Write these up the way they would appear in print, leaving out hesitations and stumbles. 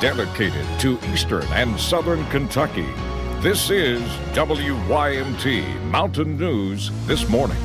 dedicated to Eastern and Southern Kentucky. This is WYMT Mountain News This Morning.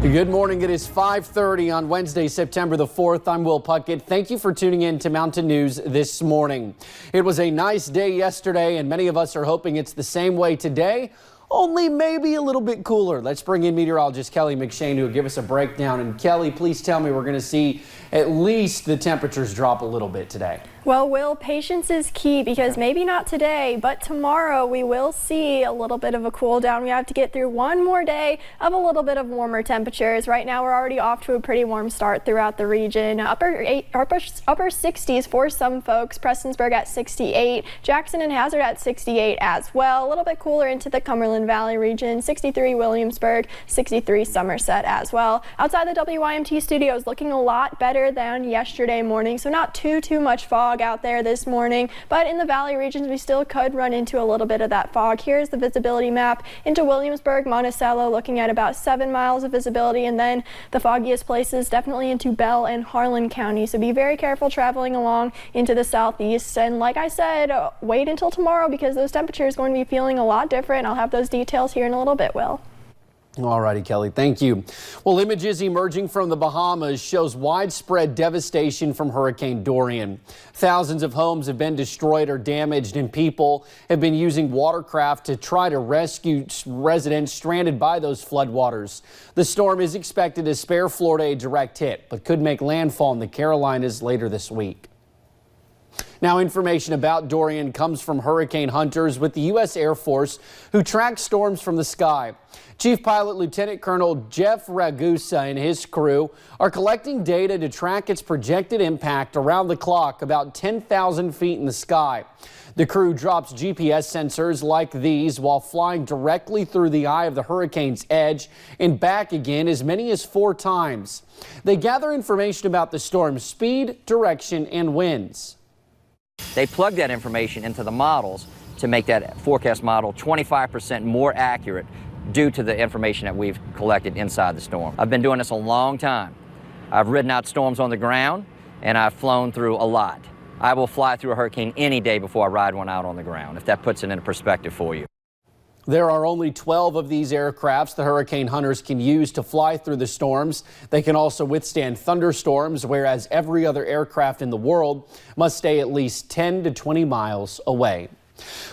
Good morning. It is 5:30 on Wednesday, September the 4th. I'm Will Puckett. Thank you for tuning in to Mountain News This Morning. It was a nice day yesterday, and many of us are hoping it's the same way today, only maybe a little bit cooler. Let's bring in meteorologist Kelly McShane, who will give us a breakdown. And Kelly, please tell me we're going to see at least the temperatures drop a little bit today. Well, Will, patience is key because maybe not today, but tomorrow we will see a little bit of a cool down. We have to get through one more day of a little bit of warmer temperatures. Right now, we're already off to a pretty warm start throughout the region. Upper 60s for some folks. Prestonsburg at 68, Jackson and Hazard at 68 as well. A little bit cooler into the Cumberland Valley region. 63 Williamsburg, 63 Somerset as well. Outside the WYMT studios, looking a lot better than yesterday morning, so not too much fog out there this morning, but in the valley regions we still could run into a little bit of that fog. Here's the visibility map into Williamsburg, Monticello, looking at about 7 miles of visibility, and then the foggiest places definitely into Bell and Harlan County, so be very careful traveling along into the southeast. And like I said, wait until tomorrow because those temperatures are going to be feeling a lot different. I'll have those details here in a little bit, Will. All righty, Kelly, thank you. Well, images emerging from the Bahamas shows widespread devastation from Hurricane Dorian. Thousands of homes have been destroyed or damaged, and people have been using watercraft to try to rescue residents stranded by those floodwaters. The storm is expected to spare Florida a direct hit, but could make landfall in the Carolinas later this week. Now, information about Dorian comes from hurricane hunters with the U.S. Air Force, who track storms from the sky. Chief Pilot Lieutenant Colonel Jeff Ragusa and his crew are collecting data to track its projected impact around the clock, about 10,000 feet in the sky. The crew drops GPS sensors like these while flying directly through the eye of the hurricane's edge and back again as many as 4 times. They gather information about the storm's speed, direction, and winds. They plug that information into the models to make that forecast model 25% more accurate due to the information that we've collected inside the storm. I've been doing this a long time. I've ridden out storms on the ground, and I've flown through a lot. I will fly through a hurricane any day before I ride one out on the ground, if that puts it into perspective for you. There are only 12 of these aircrafts the hurricane hunters can use to fly through the storms. They can also withstand thunderstorms, whereas every other aircraft in the world must stay at least 10 to 20 miles away.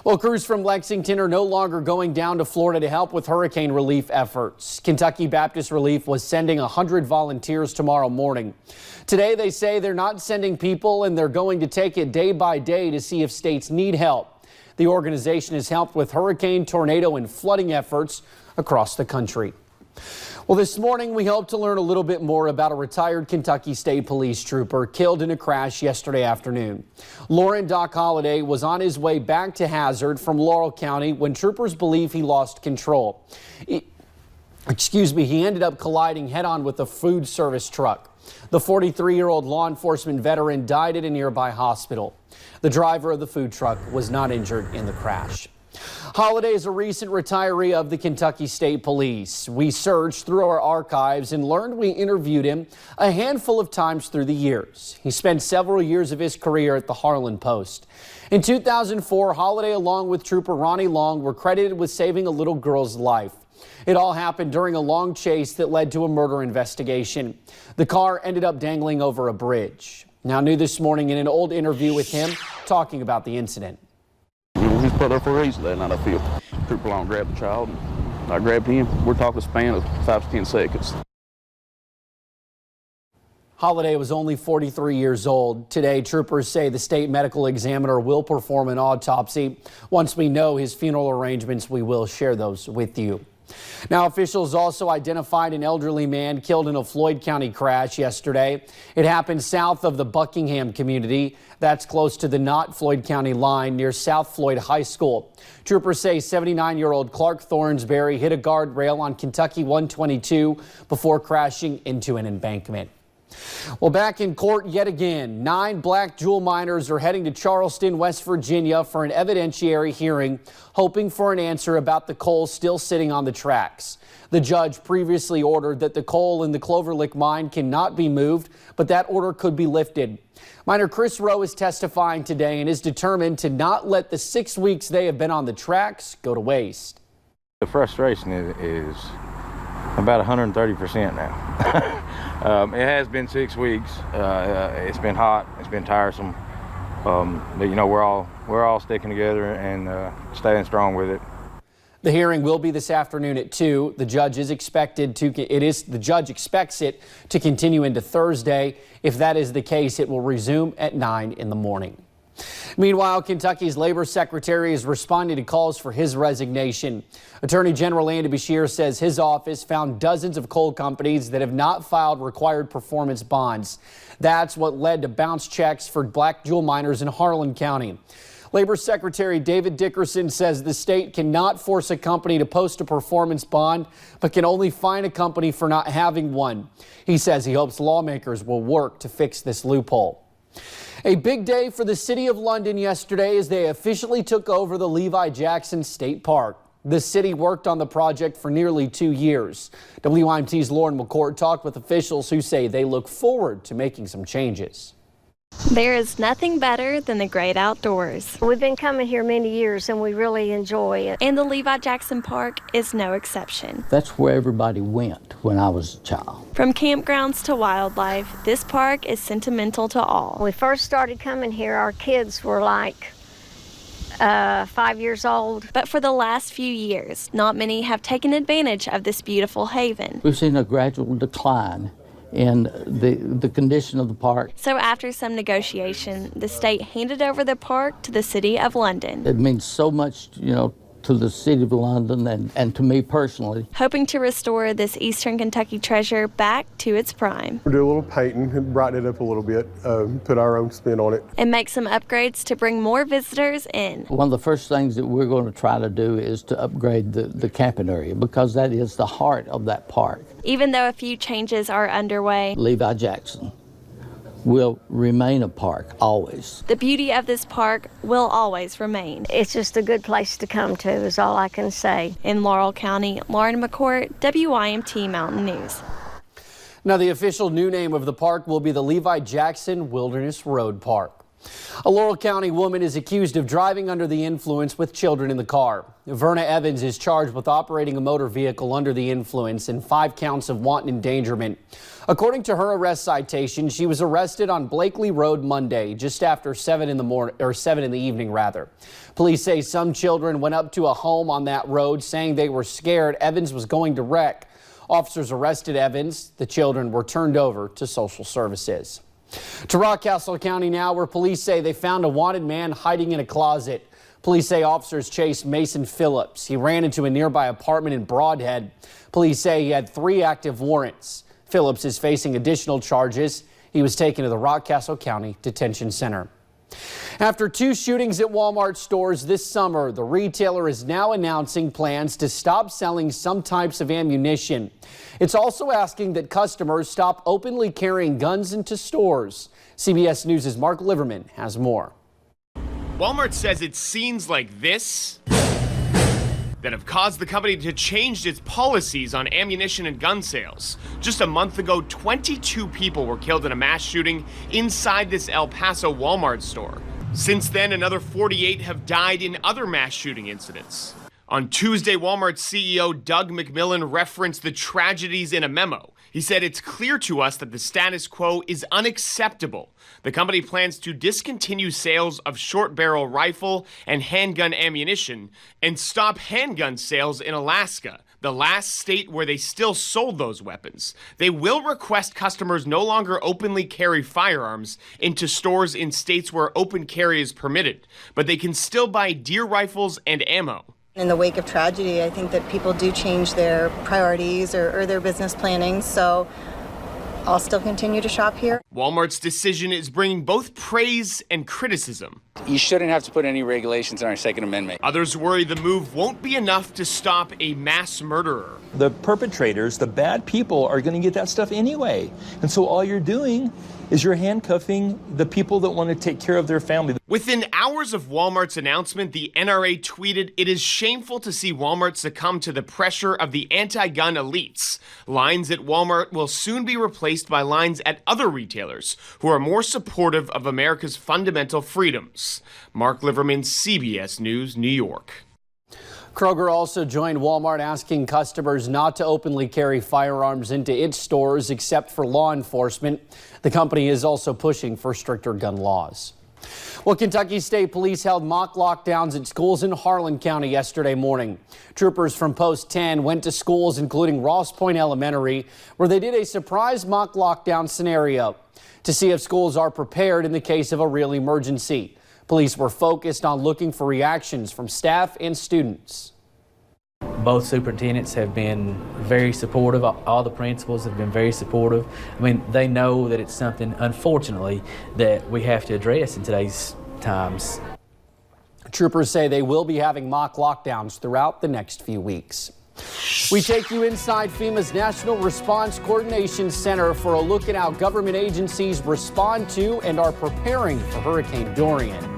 Well, crews from Lexington are no longer going down to Florida to help with hurricane relief efforts. Kentucky Baptist Relief was sending 100 volunteers tomorrow morning. Today, they say they're not sending people, and they're going to take it day by day to see if states need help. The organization has helped with hurricane, tornado, and flooding efforts across the country. Well, this morning we hope to learn a little bit more about a retired Kentucky State Police trooper killed in a crash yesterday afternoon. Lauren Doc Holliday was on his way back to Hazard from Laurel County when troopers believe he lost control. He ended up colliding head-on with a food service truck. The 43-year-old law enforcement veteran died at a nearby hospital. The driver of the food truck was not injured in the crash. Holliday is a recent retiree of the Kentucky State Police. We searched through our archives and learned we interviewed him a handful of times through the years. He spent several years of his career at the Harlan Post. In 2004, Holliday, along with Trooper Ronnie Long, were credited with saving a little girl's life. It all happened during a long chase that led to a murder investigation. The car ended up dangling over a bridge. Now new this morning in an old interview with him talking about the incident. He's put there for a reason that night, I feel. Trooper Long grabbed the child, and I grabbed him. We're talking a span of 5 to 10 seconds. Holliday was only 43 years old. Today, troopers say the state medical examiner will perform an autopsy. Once we know his funeral arrangements, we will share those with you. Now, officials also identified an elderly man killed in a Floyd County crash yesterday. It happened south of the Buckingham community. That's close to the not Floyd County line near South Floyd High School. Troopers say 79-year-old Clark Thornsberry hit a guardrail on Kentucky 122 before crashing into an embankment. Well, back in court yet again, 9 black jewel miners are heading to Charleston, West Virginia for an evidentiary hearing, hoping for an answer about the coal still sitting on the tracks. The judge previously ordered that the coal in the Clover Lick mine cannot be moved, but that order could be lifted. Miner Chris Rowe is testifying today and is determined to not let the 6 weeks they have been on the tracks go to waste. The frustration is about 130% now. It has been 6 weeks. It's been hot. It's been tiresome. But you know, we're all sticking together and staying strong with it. The hearing will be this afternoon at 2. The judge expects it to continue into Thursday. If that is the case, it will resume at 9 in the morning. Meanwhile, Kentucky's labor secretary is responding to calls for his resignation. Attorney General Andy Beshear says his office found dozens of coal companies that have not filed required performance bonds. That's what led to bounce checks for black jewel miners in Harlan County. Labor Secretary David Dickerson says the state cannot force a company to post a performance bond, but can only fine a company for not having one. He says he hopes lawmakers will work to fix this loophole. A big day for the City of London yesterday as they officially took over the Levi Jackson State Park. The city worked on the project for nearly 2 years. WYMT's Lauren McCourt talked with officials who say they look forward to making some changes. There is nothing better than the great outdoors. We've been coming here many years and we really enjoy it. And the Levi Jackson Park is no exception. That's where everybody went when I was a child. From campgrounds to wildlife, this park is sentimental to all. When we first started coming here, our kids were like 5 years old. But for the last few years, not many have taken advantage of this beautiful haven. We've seen a gradual decline in the condition of the park. So after some negotiation, the state handed over the park to the City of London. It means so much, you know, to the City of London and to me personally. Hoping to restore this Eastern Kentucky treasure back to its prime. We'll do a little painting and brighten it up a little bit, put our own spin on it. And make some upgrades to bring more visitors in. One of the first things that we're going to try to do is to upgrade the camping area because that is the heart of that park. Even though a few changes are underway, Levi Jackson will remain a park always. The beauty of this park will always remain. It's just a good place to come to is all I can say. In Laurel County, Lauren McCourt, WYMT Mountain News. Now, the official new name of the park will be the Levi Jackson Wilderness Road Park. A Laurel County woman is accused of driving under the influence with children in the car. Verna Evans is charged with operating a motor vehicle under the influence and 5 counts of wanton endangerment. According to her arrest citation, she was arrested on Blakely Road Monday, just after 7 in the evening rather. Police say some children went up to a home on that road saying they were scared Evans was going to wreck. Officers arrested Evans. The children were turned over to social services. To Rockcastle County now, where police say they found a wanted man hiding in a closet. Police say officers chased Mason Phillips. He ran into a nearby apartment in Broadhead. Police say he had 3 active warrants. Phillips is facing additional charges. He was taken to the Rockcastle County Detention Center. After 2 shootings at Walmart stores this summer, the retailer is now announcing plans to stop selling some types of ammunition. It's also asking that customers stop openly carrying guns into stores. CBS News' Mark Liverman has more. Walmart says it's scenes like this that have caused the company to change its policies on ammunition and gun sales. Just a month ago, 22 people were killed in a mass shooting inside this El Paso Walmart store. Since then, another 48 have died in other mass shooting incidents. On Tuesday, Walmart CEO Doug McMillon referenced the tragedies in a memo. He said, "It's clear to us that the status quo is unacceptable. The company plans to discontinue sales of short barrel rifle and handgun ammunition and stop handgun sales in Alaska, the last state where they still sold those weapons. They will request customers no longer openly carry firearms into stores in states where open carry is permitted, but they can still buy deer rifles and ammo." In the wake of tragedy, I think that people do change their priorities or their business planning. So I'll still continue to shop here. Walmart's decision is bringing both praise and criticism. You shouldn't have to put any regulations in our Second Amendment. Others worry the move won't be enough to stop a mass murderer. The perpetrators, the bad people, are going to get that stuff anyway. And so all you're doing is you're handcuffing the people that want to take care of their family. Within hours of Walmart's announcement, the NRA tweeted, "It is shameful to see Walmart succumb to the pressure of the anti-gun elites. Lines at Walmart will soon be replaced by lines at other retailers who are more supportive of America's fundamental freedoms." Mark Liverman, CBS News, New York. Kroger also joined Walmart asking customers not to openly carry firearms into its stores except for law enforcement. The company is also pushing for stricter gun laws. Well, Kentucky State Police held mock lockdowns at schools in Harlan County yesterday morning. Troopers from Post 10 went to schools including Ross Point Elementary, where they did a surprise mock lockdown scenario to see if schools are prepared in the case of a real emergency. Police were focused on looking for reactions from staff and students. Both superintendents have been very supportive. All the principals have been very supportive. I mean, they know that it's something, unfortunately, that we have to address in today's times. Troopers say they will be having mock lockdowns throughout the next few weeks. We take you inside FEMA's National Response Coordination Center for a look at how government agencies respond to and are preparing for Hurricane Dorian.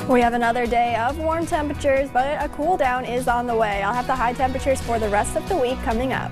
We have another day of warm temperatures, but a cool down is on the way. I'll have the high temperatures for the rest of the week coming up.